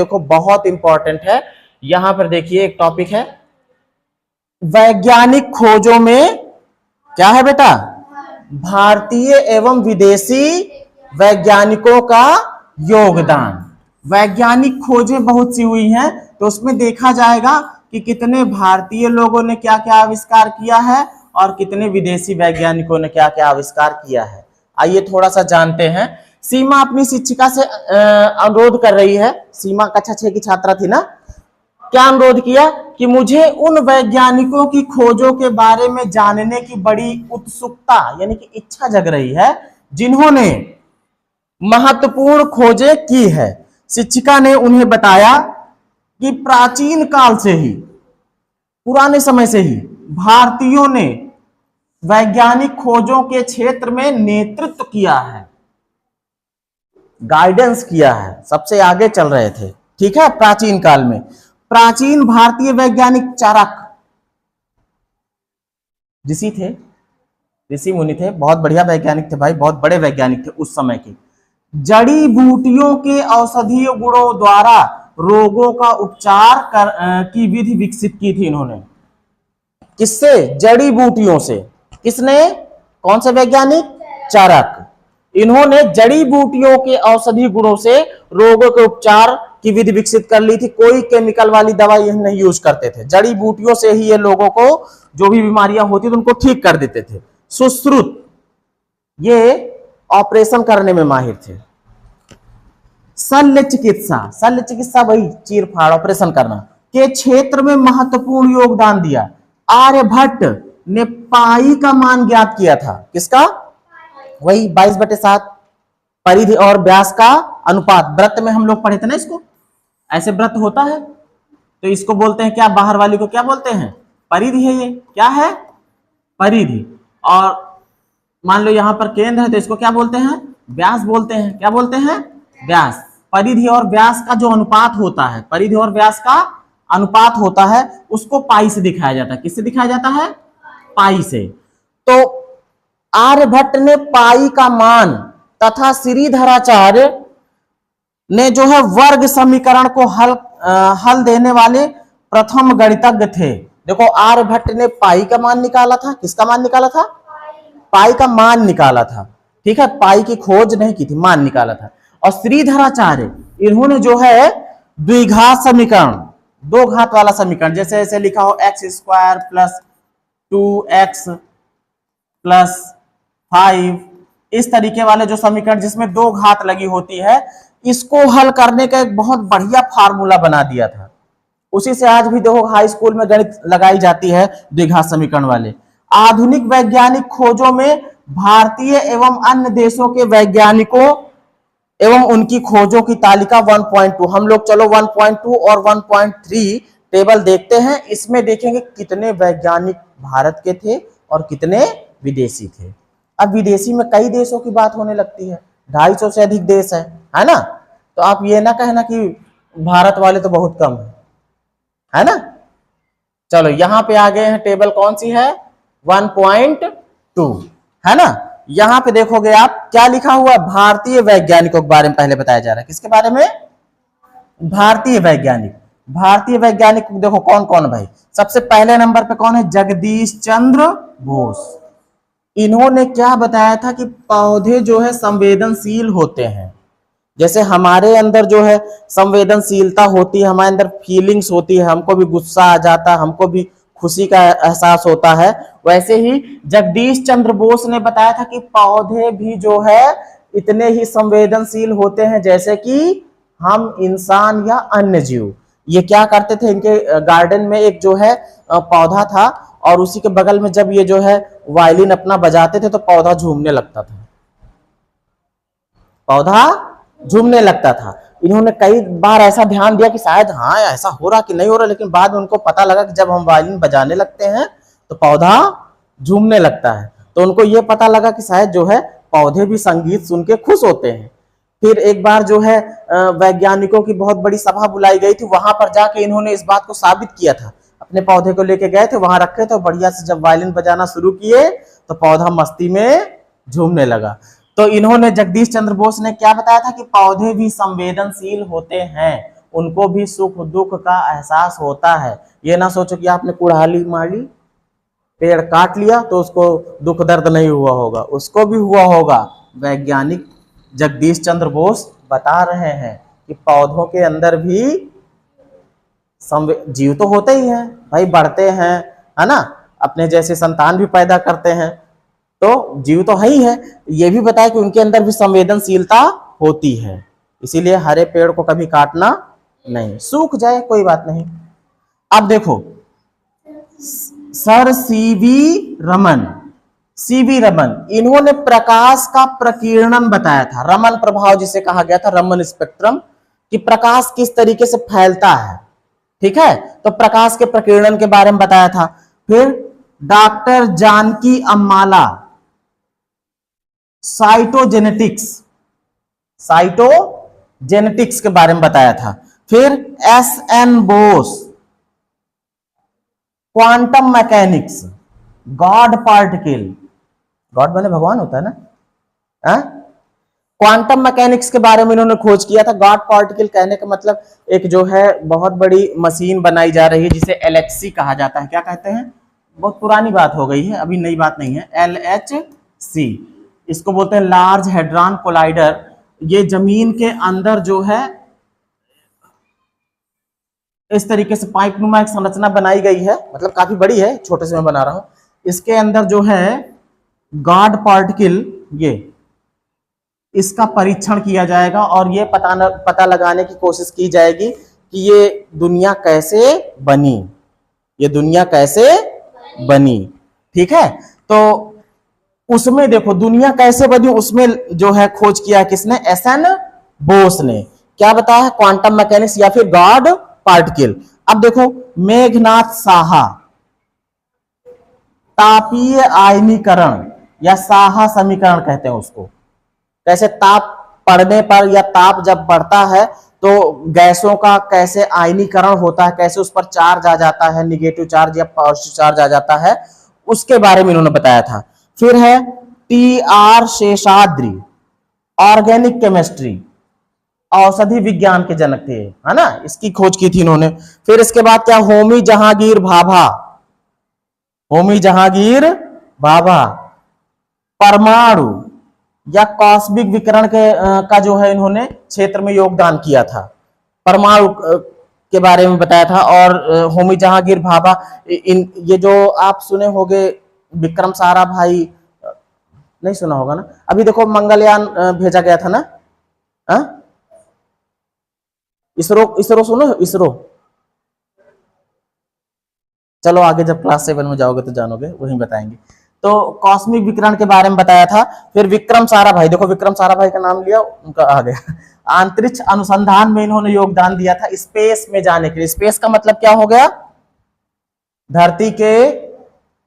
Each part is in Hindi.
देखो बहुत इंपॉर्टेंट है। यहां पर देखिए एक टॉपिक है वैज्ञानिक खोजों में क्या है बेटा, भारतीय एवं विदेशी वैज्ञानिकों का योगदान। वैज्ञानिक खोजें बहुत सी हुई हैं, तो उसमें देखा जाएगा कि कितने भारतीय लोगों ने क्या क्या आविष्कार किया है और कितने विदेशी वैज्ञानिकों ने क्या क्या आविष्कार किया है। आइए थोड़ा सा जानते हैं। सीमा अपनी शिक्षिका से अनुरोध कर रही है। सीमा कक्षा 6 की छात्रा थी ना, क्या अनुरोध किया कि मुझे उन वैज्ञानिकों की खोजों के बारे में जानने की बड़ी उत्सुकता यानी कि इच्छा जग रही है जिन्होंने महत्वपूर्ण खोजें की है। शिक्षिका ने उन्हें बताया कि प्राचीन काल से ही, पुराने समय से ही भारतीयों ने वैज्ञानिक खोजों के क्षेत्र में नेतृत्व किया है, गाइडेंस किया है, सबसे आगे चल रहे थे। ठीक है, प्राचीन काल में प्राचीन भारतीय वैज्ञानिक चाणक्य ऋषि थे, ऋषि मुनि थे, बहुत बढ़िया वैज्ञानिक थे भाई, बहुत बड़े वैज्ञानिक थे उस समय के। जड़ी बूटियों के औषधीय गुणों द्वारा रोगों का उपचार की विधि विकसित की थी इन्होंने। किससे? जड़ी बूटियों से। किसने? कौन से वैज्ञानिक? चाणक्य। इन्होंने जड़ी बूटियों के औषधीय गुणों से रोगों के उपचार की विधि विकसित कर ली थी। कोई केमिकल वाली दवा ये नहीं यूज करते थे, जड़ी बूटियों से ही ये लोगों को जो भी बीमारियां होती थी उनको ठीक कर देते थे। सुश्रुत, ये ऑपरेशन करने में माहिर थे। शल्य चिकित्सा, शल्य चिकित्सा वही चीरफाड़ ऑपरेशन करना के क्षेत्र में महत्वपूर्ण योगदान दिया। आर्यभट्ट ने पाई का मान ज्ञात किया था। किसका? वही 22/7 परिधि और व्यास का अनुपात। व्रत में हम लोग पढ़े थे ना इसको, ऐसे व्रत होता है तो इसको बोलते हैं क्या, बाहर वाली को क्या बोलते हैं? परिधि है। ये क्या है? परिधि। और मान लो यहां पर केंद्र है तो इसको क्या बोलते हैं? व्यास बोलते हैं। क्या बोलते हैं? व्यास। परिधि और व्यास का जो अनुपात होता है, परिधि और व्यास का अनुपात होता है, उसको पाई से दिखाया जाता है। किससे दिखाया जाता है? पाई से। तो आर्यभट्ट ने पाई का मान तथा श्रीधराचार्य ने जो है वर्ग समीकरण को हल देने वाले प्रथम गणितज्ञ थे। देखो आर्यभट्ट ने पाई का मान निकाला था। किसका मान निकाला था? पाई का मान निकाला था। ठीक है, पाई की खोज नहीं की थी, मान निकाला था। और श्रीधराचार्य इन्होंने जो है द्विघात समीकरण, दो घात वाला समीकरण, जैसे ऐसे लिखा हो x² + 2x + 5, इस तरीके वाले जो समीकरण जिसमें दो घात लगी होती है, इसको हल करने का एक बहुत बढ़िया फार्मूला बना दिया था। उसी से आज भी देखो हाई स्कूल में गणित लगाई जाती है, द्विघात समीकरण वाले। आधुनिक वैज्ञानिक खोजों में भारतीय एवं अन्य देशों के वैज्ञानिकों एवं उनकी खोजों की तालिका 1.2, हम लोग चलो 1.2 और 1.3 टेबल देखते हैं। इसमें देखेंगे कितने वैज्ञानिक भारत के थे और कितने विदेशी थे। अब विदेशी में कई देशों की बात होने लगती है, 250 से अधिक देश है ना। तो आप ये ना कहना कि भारत वाले तो बहुत कम है ना। चलो यहां पे आ गए हैं, टेबल कौन सी है? 1.2 है ना। यहां पे देखोगे आप क्या लिखा हुआ? भारतीय वैज्ञानिकों के बारे में पहले बताया जा रहा है। किसके बारे में? भारतीय वैज्ञानिक। भारतीय वैज्ञानिक देखो कौन कौन भाई। सबसे पहले नंबर पे कौन है? जगदीश चंद्र बोस। इन्होंने क्या बताया था कि पौधे जो है संवेदनशील होते हैं। जैसे हमारे अंदर जो है संवेदनशीलता होती है, हमारे अंदर फीलिंग्स होती है, हमको भी गुस्सा आ जाता है, हमको भी खुशी का एहसास होता है, वैसे ही जगदीश चंद्र बोस ने बताया था कि पौधे भी जो है इतने ही संवेदनशील होते हैं जैसे कि हम इंसान या अन्य जीव। ये क्या करते थे, इनके गार्डन में एक जो है पौधा था और उसी के बगल में जब ये जो है वायलिन अपना बजाते थे तो पौधा झूमने लगता था, पौधा झूमने लगता था। इन्होंने कई बार ऐसा ध्यान दिया कि शायद हाँ ऐसा हो रहा कि नहीं हो रहा, लेकिन बाद में उनको पता लगा कि जब हम वायलिन बजाने लगते हैं तो पौधा झूमने लगता है। तो उनको ये पता लगा कि शायद जो है पौधे भी संगीत सुन के खुश होते हैं। फिर एक बार जो है वैज्ञानिकों की बहुत बड़ी सभा बुलाई गई थी, वहां पर जाके इन्होंने इस बात को साबित किया था। अपने पौधे को लेके गए थे, वहां रखे थे, बढ़िया से जब वायलिन बजाना शुरू किए तो पौधा मस्ती में झूमने लगा। तो इन्होंने, जगदीश चंद्र बोस ने क्या बताया था कि पौधे भी संवेदनशील होते हैं उनको भी सुख दुख का एहसास होता है। ये ना सोचो कि आपने कुल्हाड़ी मारी, पेड़ काट लिया तो उसको दुख दर्द नहीं हुआ होगा, उसको भी हुआ होगा। वैज्ञानिक जगदीश चंद्र बोस बता रहे हैं कि पौधों के अंदर भी जीव तो होते ही हैं भाई, बढ़ते हैं, है ना, अपने जैसे संतान भी पैदा करते हैं, तो जीव तो है ही है। ये भी बताया कि उनके अंदर भी संवेदनशीलता होती है, इसीलिए हरे पेड़ को कभी काटना नहीं, सूख जाए कोई बात नहीं। अब देखो सर सीवी रमन इन्होंने प्रकाश का प्रकीर्णन बताया था, रमन प्रभाव जिसे कहा गया था, रमन स्पेक्ट्रम, कि प्रकाश किस तरीके से फैलता है। ठीक है, तो प्रकाश के प्रकीर्णन के बारे में बताया था। फिर डॉक्टर जानकी अम्माला साइटोजेनेटिक्स के बारे में बताया था। फिर SN. Bose quantum mechanics, God particle, God माने भगवान होता है ना, क्वांटम मैकेनिक्स के बारे में इन्होंने खोज किया था। गॉड पार्टिकल कहने का मतलब एक जो है बहुत बड़ी मशीन बनाई जा रही है जिसे LHC कहा जाता है। क्या कहते हैं, बहुत पुरानी बात हो गई है, अभी नई बात नहीं है। LHC इसको बोलते हैं लार्ज हेड्रॉन कोलाइडर। ये जमीन के अंदर जो है इस तरीके से पाइप नुमा एक संरचना बनाई गई है, मतलब काफी बड़ी है, छोटे से मैं बना रहा हूं। इसके अंदर जो है गॉड पार्टिकल, ये इसका परीक्षण किया जाएगा और ये पता लगाने की कोशिश की जाएगी कि ये दुनिया कैसे बनी, ये दुनिया कैसे बनी। ठीक है, तो उसमें देखो दुनिया कैसे बनी, उसमें जो है खोज किया किसने, एस.एन. बोस ने। क्या बताया है, क्वांटम मैकेनिक्स या फिर गॉड पार्टिकल। अब देखो मेघनाथ साहा तापीय आयनीकरण या साहा समीकरण कहते हैं उसको। कैसे ताप पड़ने पर या ताप जब बढ़ता है तो गैसों का कैसे आयनीकरण होता है, कैसे उस पर चार्ज आ जाता है, निगेटिव चार्ज या पॉजिटिव चार्ज आ जाता है, उसके बारे में इन्होंने बताया था। फिर है T.R. शेषाद्री, ऑर्गेनिक केमिस्ट्री, औषधि विज्ञान के जनक थे, है ना, इसकी खोज की थी इन्होंने। फिर इसके बाद क्या, होमी जहांगीर भाभा परमाणु या कॉस्मिक विकिरण का जो है इन्होंने क्षेत्र में योगदान किया था, परमाणु के बारे में बताया था। और होमी जहांगीर भाभा, ये जो आप सुने होंगे विक्रम साराभाई, नहीं सुना होगा ना, अभी देखो मंगलयान भेजा गया था ना, इसरो सुनो, इसरो, चलो आगे जब क्लास 7 में जाओगे तो जानोगे, वहीं बताएंगे। तो कॉस्मिक विकिरण के बारे में बताया था। फिर विक्रम साराभाई, देखो विक्रम साराभाई का नाम लिया, उनका आ गया। अंतरिक्ष अनुसंधान में इन्होंने योगदान दिया था, स्पेस में जाने के लिए। स्पेस का मतलब क्या हो गया, धरती के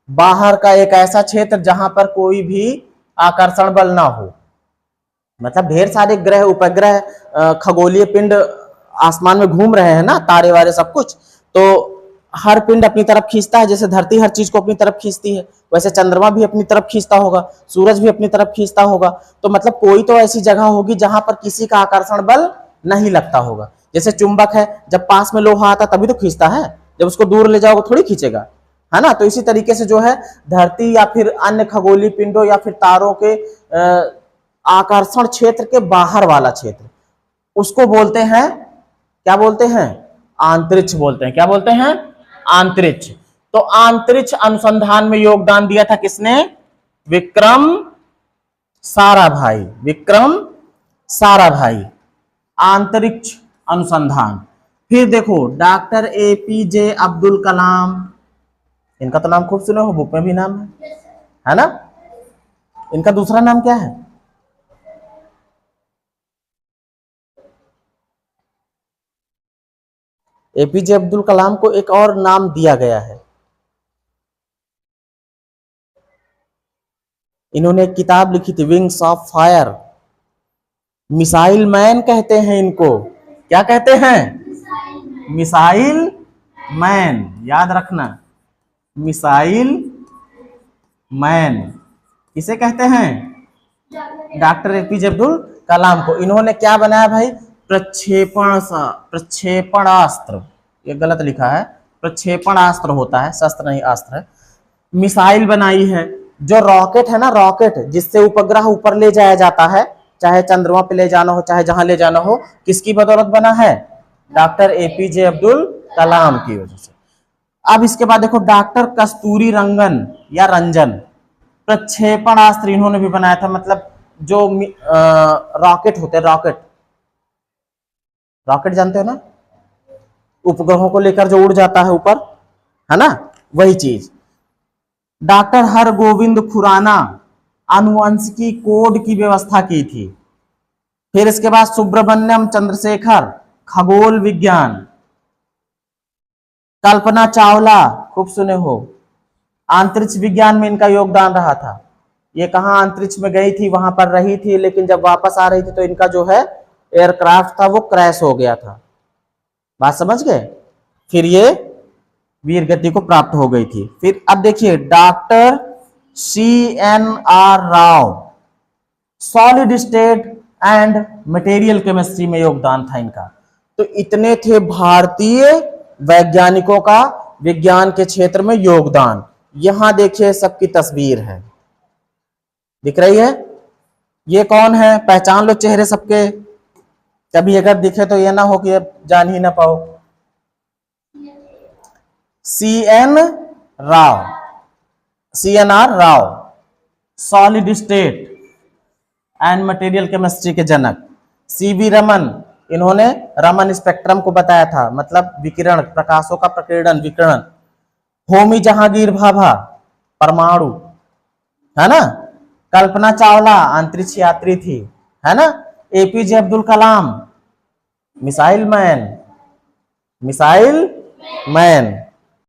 बाहर का एक ऐसा क्षेत्र जहां पर कोई भी आकर्षण बल ना हो, मतलब ढेर सारे ग्रह उपग्रह खगोलीय पिंड आसमान में घूम रहे हैं ना, तारे वारे सब कुछ, तो हर पिंड अपनी तरफ खींचता है, जैसे धरती हर चीज को अपनी तरफ खींचती है, वैसे चंद्रमा भी अपनी तरफ खींचता होगा, सूरज भी अपनी तरफ खींचता होगा। तो मतलब कोई तो ऐसी जगह होगी जहां पर किसी का आकर्षण बल नहीं लगता होगा। जैसे चुंबक है, जब पास में लोहा आता तभी तो खींचता है, जब उसको दूर ले जाओगे थोड़ी खींचेगा, है ना। तो इसी तरीके से जो है धरती या फिर अन्य खगोलीय पिंडों या फिर तारों के आकर्षण क्षेत्र के बाहर वाला क्षेत्र, उसको बोलते हैं, क्या बोलते हैं, अंतरिक्ष बोलते हैं। क्या बोलते हैं, अंतरिक्ष। तो अंतरिक्ष अनुसंधान में योगदान दिया था किसने, विक्रम साराभाई, अंतरिक्ष अनुसंधान। फिर देखो डॉक्टर APJ अब्दुल कलाम, इनका तो नाम खूब सुने हो, बुक में भी नाम है ना। इनका दूसरा नाम क्या है, APJ अब्दुल कलाम को एक और नाम दिया गया है। इन्होंने एक किताब लिखी थी, wings of fire, missile man कहते हैं इनको। क्या कहते हैं, मिसाइल मैन, याद रखना, मिसाइल मैन किसे कहते हैं, डॉक्टर APJ अब्दुल कलाम को। इन्होंने क्या बनाया भाई, प्रक्षेपणास्त्र, ये गलत लिखा है, प्रक्षेपणास्त्र होता है, शस्त्र नहीं अस्त्र है। मिसाइल बनाई है, जो रॉकेट है ना, रॉकेट जिससे उपग्रह ऊपर ले जाया जाता है, चाहे चंद्रमा पे ले जाना हो चाहे जहां ले जाना हो, किसकी बदौलत बना है? डॉक्टर एपीजे अब्दुल कलाम की वजह से। अब इसके बाद देखो डॉक्टर कस्तूरी रंगन या रंजन, प्रक्षेपणास्त्र इन्होंने भी बनाया था, मतलब जो रॉकेट होते हैं, रॉकेट, रॉकेट जानते हो ना, उपग्रहों को लेकर जो उड़ जाता है ऊपर, है ना, वही चीज। डॉक्टर हरगोविंद खुराना आनुवंशिकी कोड की व्यवस्था की थी। फिर इसके बाद सुब्रमण्यम चंद्रशेखर खगोल विज्ञान। कल्पना चावला, खूब सुने हो, अंतरिक्ष विज्ञान में इनका योगदान रहा था। ये कहां अंतरिक्ष में गई थी, वहां पर रही थी, लेकिन जब वापस आ रही थी तो इनका जो है एयरक्राफ्ट था वो क्रैश हो गया था। बात समझ गए? फिर ये वीर गति को प्राप्त हो गई थी। फिर अब देखिए doctor CNR Rao, solid state and material chemistry में योगदान था इनका। तो इतने थे भारतीय वैज्ञानिकों का विज्ञान के क्षेत्र में योगदान। यहां देखिए सबकी तस्वीर है, दिख रही है? ये कौन है, पहचान लो चेहरे सबके, कभी अगर दिखे तो ये ना हो कि जान ही ना पाओ। CNR Rao, solid state and material chemistry के जनक। CV रमन, इन्होंने रमन स्पेक्ट्रम को बताया था, मतलब विकिरण, प्रकाशों का प्रकीर्णन, विकिरण। होमी जहांगीर भाभा, परमाणु, है ना। कल्पना चावला अंतरिक्ष यात्री थी, है ना। APJ Abdul Kalam missile man, missile man.